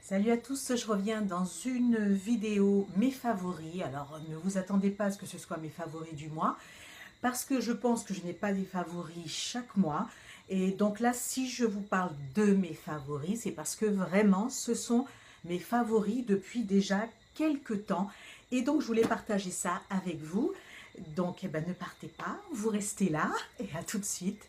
Salut à tous, je reviens dans une vidéo mes favoris. Alors ne vous attendez pas à ce que ce soit mes favoris du mois, parce que je pense que je n'ai pas des favoris chaque mois. Et donc là, si je vous parle de mes favoris, c'est parce que vraiment ce sont mes favoris depuis déjà quelques temps. Et donc je voulais partager ça avec vous. Donc ne partez pas, vous restez là et à tout de suite.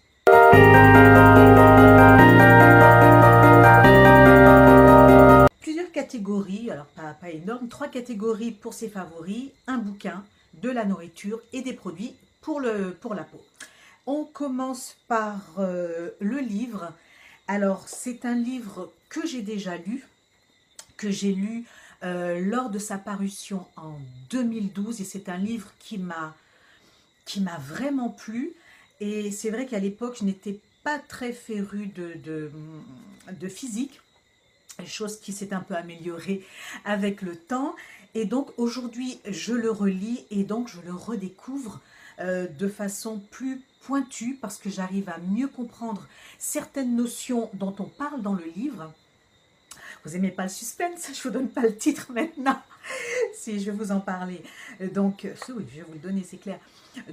Plusieurs catégories, alors pas énormes, 3 catégories pour ses favoris, un bouquin, de la nourriture et des produits pour la peau. On commence par le livre. Alors c'est un livre que j'ai déjà lu, que j'ai lu lors de sa parution en 2012 et c'est un livre qui m'a vraiment plu. Et c'est vrai qu'à l'époque je n'étais pas très férue de physique, chose qui s'est un peu améliorée avec le temps. Et donc aujourd'hui, je le relis et donc je le redécouvre de façon plus pointue parce que j'arrive à mieux comprendre certaines notions dont on parle dans le livre. Vous aimez pas le suspense? Je vous donne pas le titre maintenant, si je vais vous en parler. Donc, oui, je vais vous le donner, c'est clair.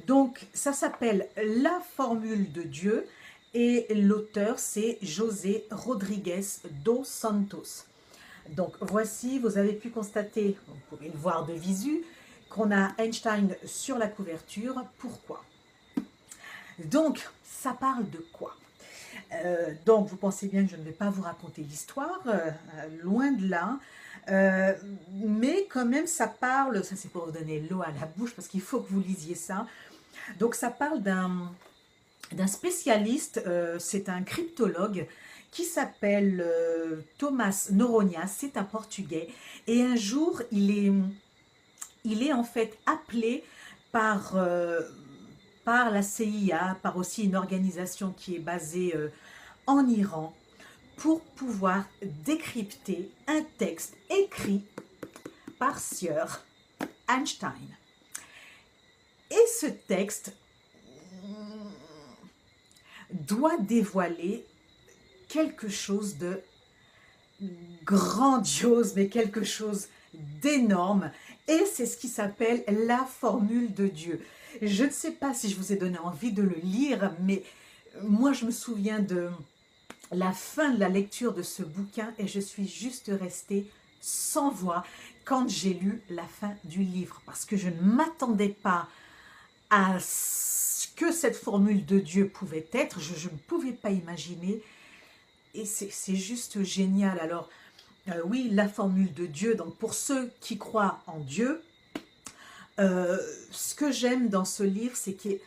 Donc, ça s'appelle La formule de Dieu. Et l'auteur, c'est José Rodrigues dos Santos. Donc voici, vous avez pu constater, vous pouvez le voir de visu, qu'on a Einstein sur la couverture. Pourquoi? Donc, ça parle de quoi? Donc, vous pensez bien que je ne vais pas vous raconter l'histoire, loin de là. Mais quand même, ça parle, ça c'est pour vous donner l'eau à la bouche, parce qu'il faut que vous lisiez ça. Donc, ça parle d'un spécialiste, c'est un cryptologue qui s'appelle Thomas Noronha, c'est un Portugais. Et un jour, il est en fait appelé par, par la CIA, par aussi une organisation qui est basée en Iran, pour pouvoir décrypter un texte écrit par Sieur Einstein. Et ce texte doit dévoiler quelque chose de grandiose, mais quelque chose d'énorme. Et c'est ce qui s'appelle la formule de Dieu. Je ne sais pas si je vous ai donné envie de le lire, mais moi je me souviens de la fin de la lecture de ce bouquin et je suis juste restée sans voix quand j'ai lu la fin du livre, parce que je ne m'attendais pas à ce que cette formule de Dieu pouvait être. Je ne pouvais pas imaginer. Et c'est juste génial. Alors, oui, la formule de Dieu, donc pour ceux qui croient en Dieu, ce que j'aime dans ce livre, c'est que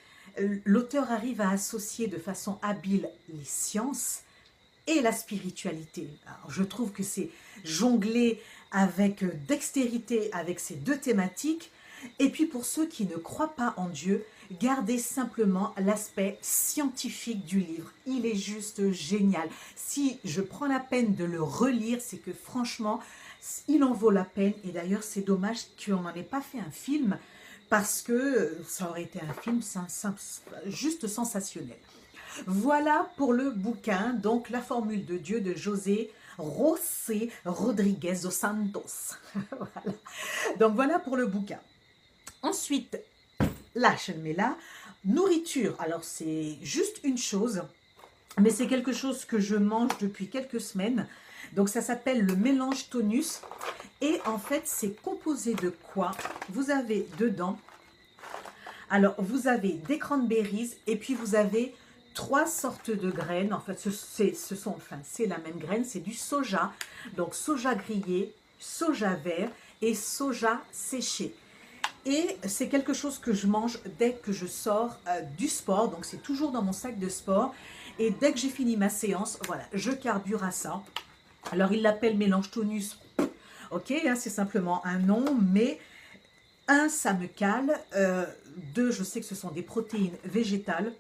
l'auteur arrive à associer de façon habile les sciences et la spiritualité. Alors, je trouve que c'est jonglé avec dextérité avec ces deux thématiques. Et puis pour ceux qui ne croient pas en Dieu, gardez simplement l'aspect scientifique du livre. Il est juste génial. Si je prends la peine de le relire, c'est que franchement, il en vaut la peine. Et d'ailleurs, c'est dommage qu'on n'en ait pas fait un film, parce que ça aurait été un film juste sensationnel. Voilà pour le bouquin, donc La formule de Dieu de José Rodrigues dos Santos. Voilà. Donc voilà pour le bouquin. Ensuite, là, je le mets là. Nourriture, alors c'est juste une chose, mais c'est quelque chose que je mange depuis quelques semaines. Donc ça s'appelle le mélange tonus. Et en fait, c'est composé de quoi? Vous avez dedans, alors vous avez des cranberries et puis vous avez 3 sortes de graines. En fait, c'est la même graine, c'est du soja. Donc soja grillé, soja vert et soja séché. Et c'est quelque chose que je mange dès que je sors du sport. Donc c'est toujours dans mon sac de sport. Et dès que j'ai fini ma séance, voilà, je carbure à ça. Alors il l'appelle mélange tonus. Ok, hein, c'est simplement un nom, mais ça me cale. 2, je sais que ce sont des protéines végétales.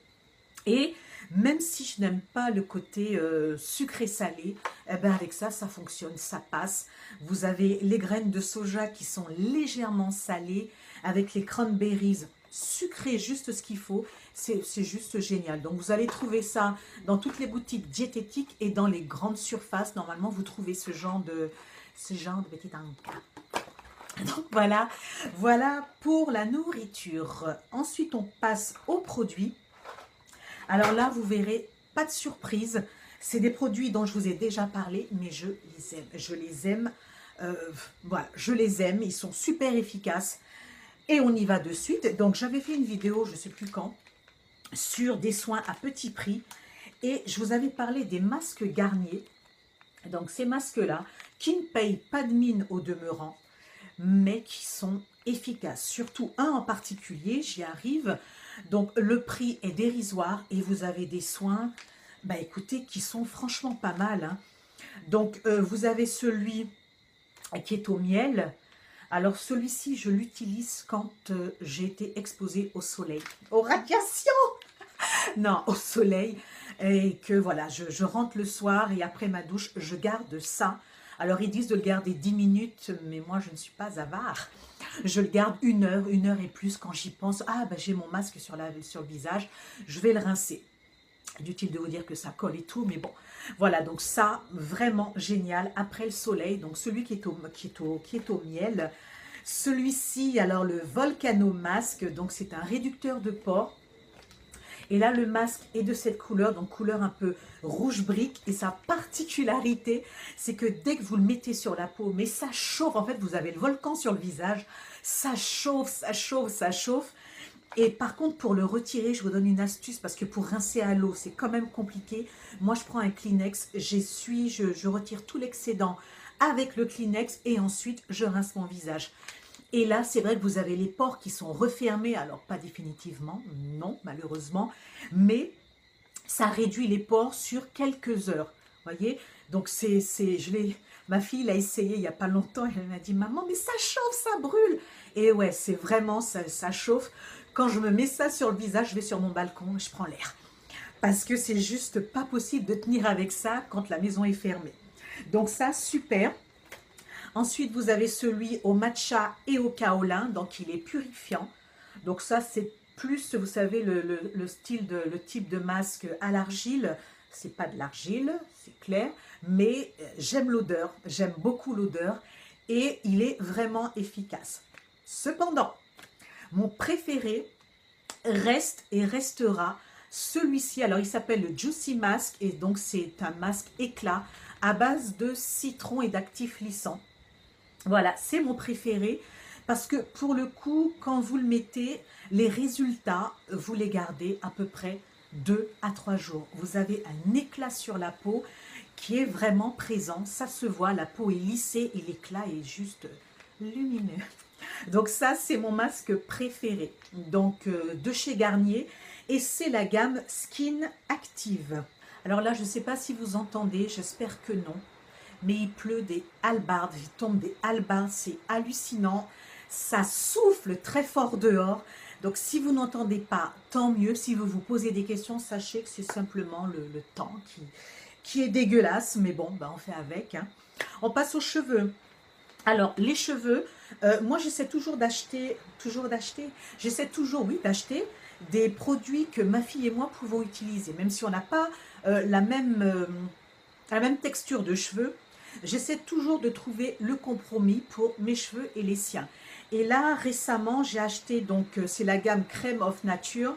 Et même si je n'aime pas le côté sucré-salé, eh ben avec ça, ça fonctionne, ça passe. Vous avez les graines de soja qui sont légèrement salées, avec les cranberries sucré, juste ce qu'il faut. C'est juste génial. Donc, vous allez trouver ça dans toutes les boutiques diététiques et dans les grandes surfaces. Normalement, vous trouvez ce genre de petit encas. Donc, voilà pour la nourriture. Ensuite, on passe aux produits. Alors là, vous verrez, pas de surprise. C'est des produits dont je vous ai déjà parlé, mais je les aime. Je les aime. Voilà, je les aime. Ils sont super efficaces. Et on y va de suite. Donc, j'avais fait une vidéo, je ne sais plus quand, sur des soins à petit prix. Et je vous avais parlé des masques Garnier. Donc, ces masques-là, qui ne payent pas de mine au demeurant, mais qui sont efficaces. Surtout un en particulier, j'y arrive. Donc, le prix est dérisoire et vous avez des soins, bah écoutez, qui sont franchement pas mal. Hein. Donc, vous avez celui qui est au miel. Alors, celui-ci, je l'utilise quand j'ai été exposée au soleil, aux radiations. Non, au soleil. Et que voilà, je rentre le soir et après ma douche, je garde ça. Alors, ils disent de le garder 10 minutes, mais moi, je ne suis pas avare. Je le garde 1 heure et plus quand j'y pense. Ah, ben, j'ai mon masque sur le visage, je vais le rincer. Inutile de vous dire que ça colle et tout, mais bon. Voilà, donc ça, vraiment génial. Après le soleil, donc celui qui est au miel. Celui-ci, alors le Volcano Masque, donc c'est un réducteur de pores. Et là, le masque est de cette couleur, donc couleur un peu rouge brique. Et sa particularité, c'est que dès que vous le mettez sur la peau, mais ça chauffe, en fait, vous avez le volcan sur le visage, ça chauffe, ça chauffe, ça chauffe. Et par contre, pour le retirer, je vous donne une astuce, parce que pour rincer à l'eau, c'est quand même compliqué. Moi, je prends un Kleenex, j'essuie, je retire tout l'excédent avec le Kleenex et ensuite, je rince mon visage. Et là, c'est vrai que vous avez les pores qui sont refermés, alors pas définitivement, non, malheureusement, mais ça réduit les pores sur quelques heures, voyez. Donc, ma fille l'a essayé il n'y a pas longtemps, et elle m'a dit, maman, mais ça chauffe, ça brûle. Et ouais, c'est vraiment, ça chauffe. Quand je me mets ça sur le visage, je vais sur mon balcon et je prends l'air. Parce que c'est juste pas possible de tenir avec ça quand la maison est fermée. Donc ça, super. Ensuite, vous avez celui au matcha et au kaolin, donc il est purifiant. Donc ça, c'est plus, vous savez, le type de masque à l'argile. C'est pas de l'argile, c'est clair, mais j'aime l'odeur, j'aime beaucoup l'odeur et il est vraiment efficace. Cependant, mon préféré reste et restera celui-ci. Alors, il s'appelle le Juicy Mask et donc c'est un masque éclat à base de citron et d'actifs lissants. Voilà, c'est mon préféré parce que pour le coup, quand vous le mettez, les résultats, vous les gardez à peu près 2 à 3 jours. Vous avez un éclat sur la peau qui est vraiment présent. Ça se voit, la peau est lissée et l'éclat est juste lumineux. Donc ça, c'est mon masque préféré. Donc de chez Garnier et c'est la gamme Skin Active. Alors là, je ne sais pas si vous entendez, j'espère que non. Mais il pleut des hallebardes, il tombe des hallebardes, c'est hallucinant. Ça souffle très fort dehors. Donc si vous n'entendez pas, tant mieux. Si vous vous posez des questions, sachez que c'est simplement le temps qui est dégueulasse. Mais bon, ben on fait avec. Hein. On passe aux cheveux. Alors, les cheveux, moi j'essaie toujours d'acheter des produits que ma fille et moi pouvons utiliser. Même si on n'a pas la même texture de cheveux, j'essaie toujours de trouver le compromis pour mes cheveux et les siens. Et là, récemment, j'ai acheté, donc c'est la gamme Crème of Nature,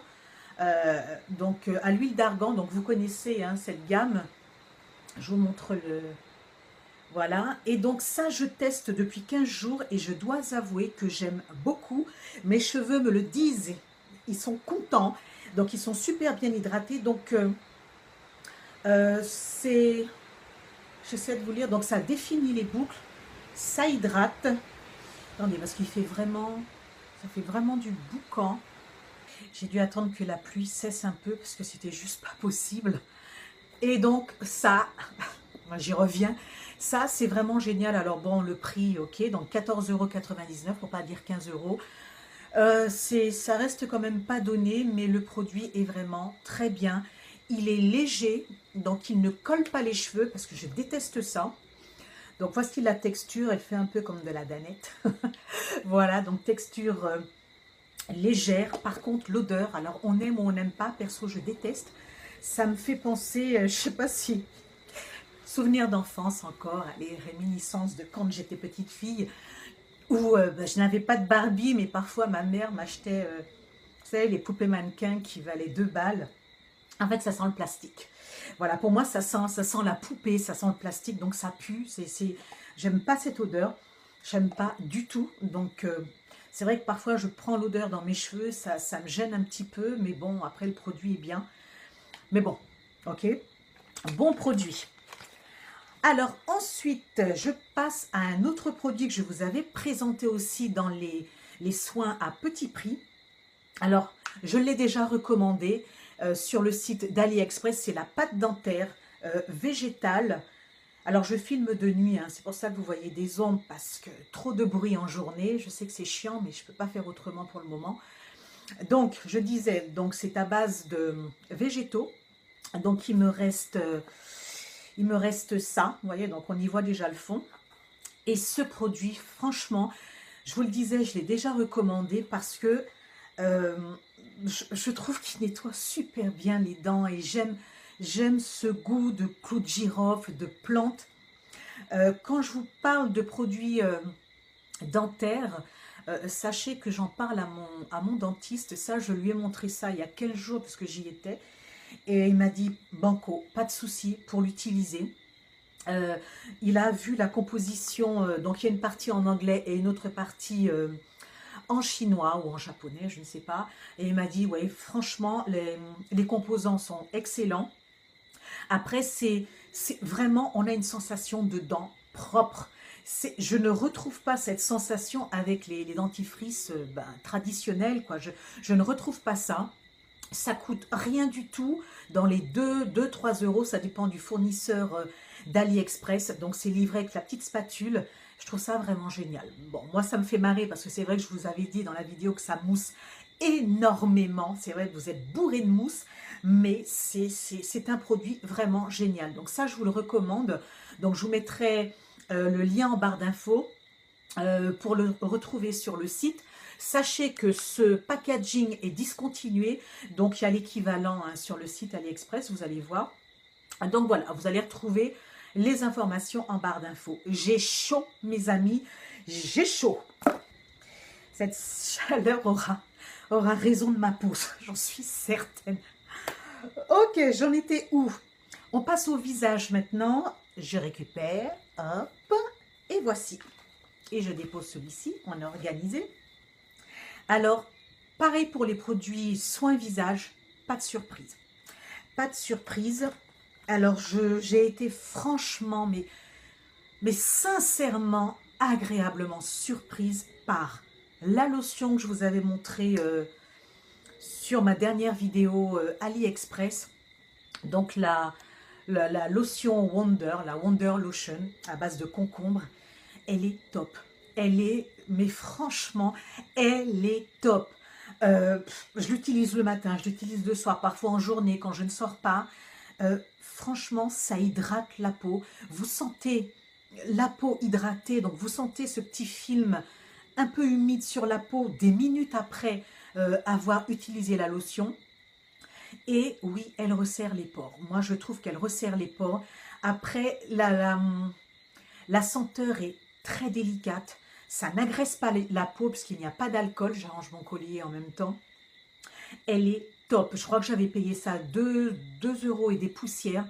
à l'huile d'argan. Donc vous connaissez hein, cette gamme. Je vous montre le... Voilà, et donc ça je teste depuis 15 jours et je dois avouer que j'aime beaucoup. Mes cheveux me le disent, ils sont contents, donc ils sont super bien hydratés. Donc j'essaie de vous lire, donc ça définit les boucles, ça hydrate. Attendez, parce qu'il fait vraiment, ça fait vraiment du boucan. J'ai dû attendre que la pluie cesse un peu parce que c'était juste pas possible. Et donc ça, j'y reviens. Ça, c'est vraiment génial. Alors bon, le prix, ok, donc 14,99 €, pour pas dire 15 €. Ça reste quand même pas donné, mais le produit est vraiment très bien. Il est léger, donc il ne colle pas les cheveux, parce que je déteste ça. Donc voici la texture, elle fait un peu comme de la danette. Voilà, donc texture légère. Par contre, l'odeur, alors on aime ou on n'aime pas, perso je déteste. Ça me fait penser, je sais pas si, souvenirs d'enfance encore, les réminiscences de quand j'étais petite fille, où je n'avais pas de Barbie, mais parfois ma mère m'achetait, vous savez, les poupées mannequins qui valaient 2 balles. En fait, ça sent le plastique. Voilà, pour moi, ça sent la poupée, ça sent le plastique, donc ça pue. J'aime pas cette odeur, j'aime pas du tout. Donc, c'est vrai que parfois, je prends l'odeur dans mes cheveux, ça me gêne un petit peu, mais bon, après, le produit est bien. Mais bon, ok, bon produit. Alors ensuite, je passe à un autre produit que je vous avais présenté aussi dans les soins à petit prix. Alors, je l'ai déjà recommandé sur le site d'AliExpress, c'est la pâte dentaire végétale. Alors, je filme de nuit, hein, c'est pour ça que vous voyez des ombres, parce que trop de bruit en journée. Je sais que c'est chiant, mais je ne peux pas faire autrement pour le moment. Donc, je disais, donc c'est à base de végétaux. Donc, il me reste ça, vous voyez, donc on y voit déjà le fond. Et ce produit, franchement, je vous le disais, je l'ai déjà recommandé parce que euh, je trouve qu'il nettoie super bien les dents et j'aime ce goût de clou de girofle, de plantes. Quand je vous parle de produits dentaires, sachez que j'en parle à mon dentiste. Ça, je lui ai montré ça il y a quelques jours parce que j'y étais. Et il m'a dit, banco, pas de souci pour l'utiliser. Euh, il a vu la composition, donc il y a une partie en anglais et une autre partie en chinois ou en japonais, je ne sais pas. Et il m'a dit, ouais, franchement, les composants sont excellents. Après, c'est vraiment, on a une sensation de dents propres. Je ne retrouve pas cette sensation avec les dentifrices traditionnels, quoi. Je ne retrouve pas ça. Ça coûte rien du tout, dans les 2-3 euros, ça dépend du fournisseur d'AliExpress. Donc c'est livré avec la petite spatule. Je trouve ça vraiment génial. Bon, moi ça me fait marrer parce que c'est vrai que je vous avais dit dans la vidéo que ça mousse énormément. C'est vrai que vous êtes bourré de mousse, mais c'est un produit vraiment génial. Donc ça, je vous le recommande. Donc je vous mettrai le lien en barre d'infos pour le retrouver sur le site. Sachez que ce packaging est discontinué, donc il y a l'équivalent hein, sur le site AliExpress, vous allez voir. Donc voilà, vous allez retrouver les informations en barre d'infos. J'ai chaud, mes amis, j'ai chaud. Cette chaleur aura raison de ma pousse, j'en suis certaine. Ok, j'en étais où? On passe au visage maintenant. Je récupère, hop, et voici. Et je dépose celui-ci, on est organisé. Alors, pareil pour les produits soins visage, pas de surprise. Pas de surprise. Alors, j'ai été franchement, mais sincèrement, agréablement surprise par la lotion que je vous avais montrée sur ma dernière vidéo AliExpress. Donc, la lotion Wonder, la Wonder Lotion à base de concombre, elle est top. Elle est, mais franchement, elle est top. Je l'utilise le matin, je l'utilise le soir, parfois en journée quand je ne sors pas. Franchement, ça hydrate la peau. Vous sentez la peau hydratée, donc vous sentez ce petit film un peu humide sur la peau des minutes après avoir utilisé la lotion. Et oui, elle resserre les pores. Moi, je trouve qu'elle resserre les pores. Après, la senteur est très délicate. Ça n'agresse pas la peau parce qu'il n'y a pas d'alcool. J'arrange mon collier en même temps. Elle est top. Je crois que j'avais payé ça 2 euros et des poussières.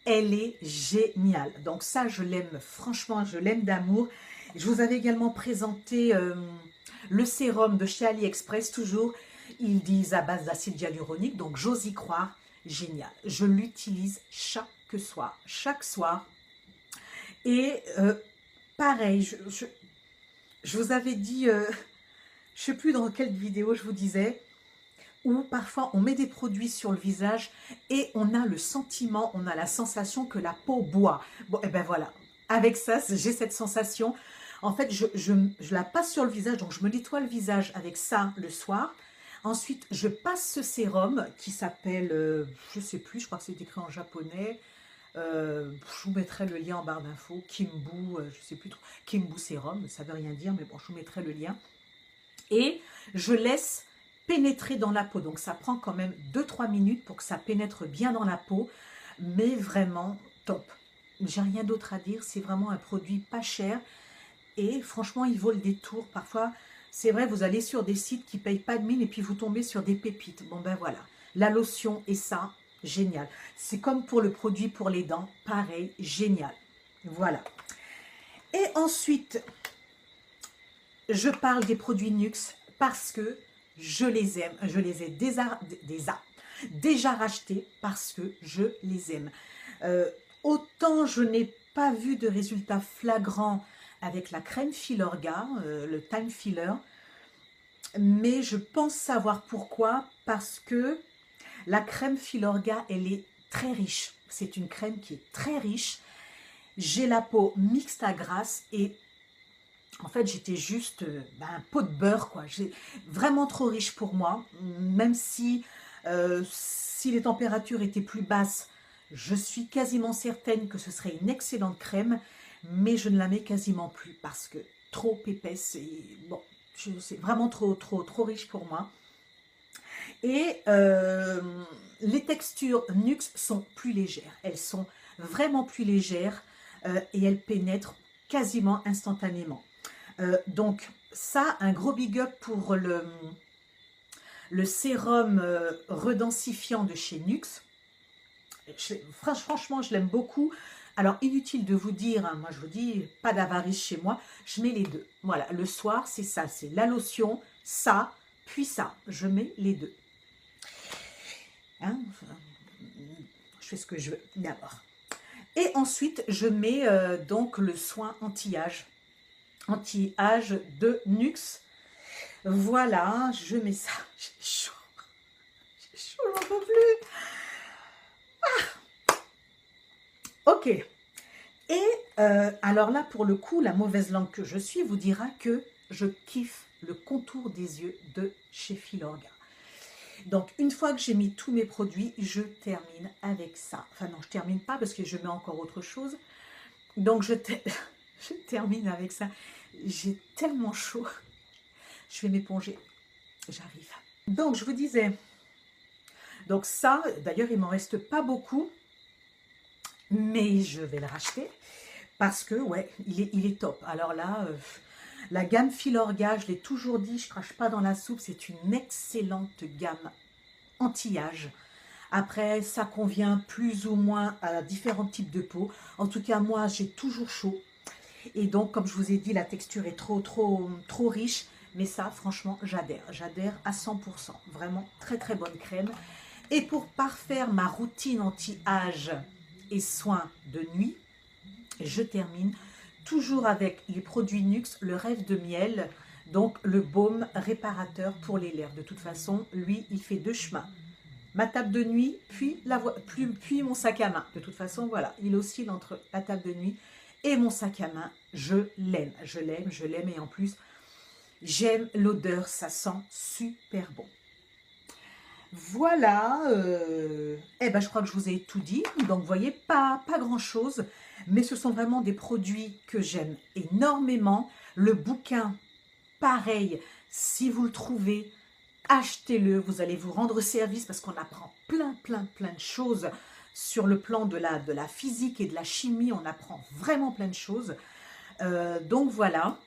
Elle est géniale. Donc ça, je l'aime. Franchement, je l'aime d'amour. Je vous avais également présenté le sérum de chez AliExpress, toujours. Ils disent à base d'acide hyaluronique, donc j'ose y croire. Génial. Je l'utilise chaque soir. Chaque soir. Et pareil, je vous avais dit, je ne sais plus dans quelle vidéo je vous disais, où parfois on met des produits sur le visage et on a le sentiment, on a la sensation que la peau boit. Bon, et ben voilà, avec ça, j'ai cette sensation. En fait, je la passe sur le visage, donc je me nettoie le visage avec ça le soir. Ensuite, je passe ce sérum qui s'appelle, je ne sais plus, je crois que c'est écrit en japonais. Je vous mettrai le lien en barre d'infos. Kimbu, je ne sais plus trop. Kimbu sérum, ça ne veut rien dire, mais bon, je vous mettrai le lien. Et je laisse pénétrer dans la peau. Donc ça prend quand même 2-3 minutes pour que ça pénètre bien dans la peau, mais vraiment top. J'ai rien d'autre à dire, c'est vraiment un produit pas cher et franchement il vaut le détour. Parfois c'est vrai, vous allez sur des sites qui ne payent pas de mine et puis vous tombez sur des pépites. Bon ben voilà, la lotion et ça, génial. C'est comme pour le produit pour les dents, pareil, génial. Voilà. Et ensuite, je parle des produits Nuxe parce que je les aime. Je les ai déjà rachetés parce que je les aime. Autant je n'ai pas vu de résultats flagrants avec la crème Filorga, le Time Filler, mais je pense savoir pourquoi, parce que la crème Filorga, elle est très riche. C'est une crème qui est très riche. J'ai la peau mixte à grasse et en fait, j'étais juste un pot de beurre, quoi. Vraiment trop riche pour moi, même si, si les températures étaient plus basses, je suis quasiment certaine que ce serait une excellente crème, mais je ne la mets quasiment plus parce que trop épaisse et bon, c'est vraiment trop riche pour moi. Et les textures Nuxe sont plus légères, elles sont vraiment plus légères et elles pénètrent quasiment instantanément. Donc ça, un gros big up pour le sérum redensifiant de chez Nuxe. Franchement, je l'aime beaucoup. Alors, inutile de vous dire, hein, moi je vous dis, pas d'avarice chez moi, je mets les deux. Voilà, le soir, c'est ça, c'est la lotion, ça, puis ça. Je mets les deux. Hein, je fais ce que je veux d'abord. Et ensuite, je mets donc le soin anti-âge. Anti-âge de Nuxe. Voilà, je mets ça. J'ai chaud. J'ai chaud, j'en peux plus. Ok. Et alors là, pour le coup, la mauvaise langue que je suis vous dira que je kiffe le contour des yeux de chez Filorga. Donc, une fois que j'ai mis tous mes produits, je termine avec ça. Enfin non, je termine pas parce que je mets encore autre chose. Donc, je termine avec ça. J'ai tellement chaud. Je vais m'éponger. J'arrive. Donc, je vous disais. Donc ça, d'ailleurs, il m'en reste pas beaucoup. Mais je vais le racheter. Parce que, ouais, il est top. Alors là, la gamme Filorga, je l'ai toujours dit, je crache pas dans la soupe. C'est une excellente gamme anti-âge. Après, ça convient plus ou moins à différents types de peau. En tout cas, moi, j'ai toujours chaud. Et donc, comme je vous ai dit, la texture est trop riche. Mais ça, franchement, j'adhère. J'adhère à 100%. Vraiment, très bonne crème. Et pour parfaire ma routine anti-âge et soins de nuit, je termine toujours avec les produits Nuxe, le rêve de miel. Donc, le baume réparateur pour les lèvres. De toute façon, lui, il fait deux chemins. Ma table de nuit, puis mon sac à main. De toute façon, voilà, il oscille entre la table de nuit et mon sac à main. Je l'aime. Et en plus, j'aime l'odeur, ça sent super bon. Voilà, eh ben, je crois que je vous ai tout dit. Donc, vous voyez, pas grand-chose. Mais ce sont vraiment des produits que j'aime énormément. Le bouquin, pareil, si vous le trouvez, achetez-le. Vous allez vous rendre service parce qu'on apprend plein de choses sur le plan de la physique et de la chimie. On apprend vraiment plein de choses. Donc, voilà.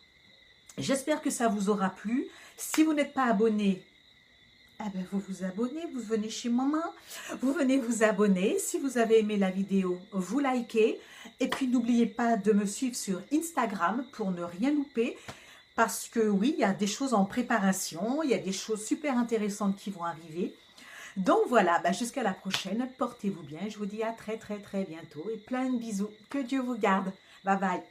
J'espère que ça vous aura plu. Si vous n'êtes pas abonné, eh ben vous vous abonnez, vous venez chez maman, vous venez vous abonner. Si vous avez aimé la vidéo, vous likez. Et puis n'oubliez pas de me suivre sur Instagram pour ne rien louper. Parce que oui, il y a des choses en préparation, il y a des choses super intéressantes qui vont arriver. Donc voilà, ben jusqu'à la prochaine, portez-vous bien. Je vous dis à très bientôt et plein de bisous. Que Dieu vous garde. Bye bye.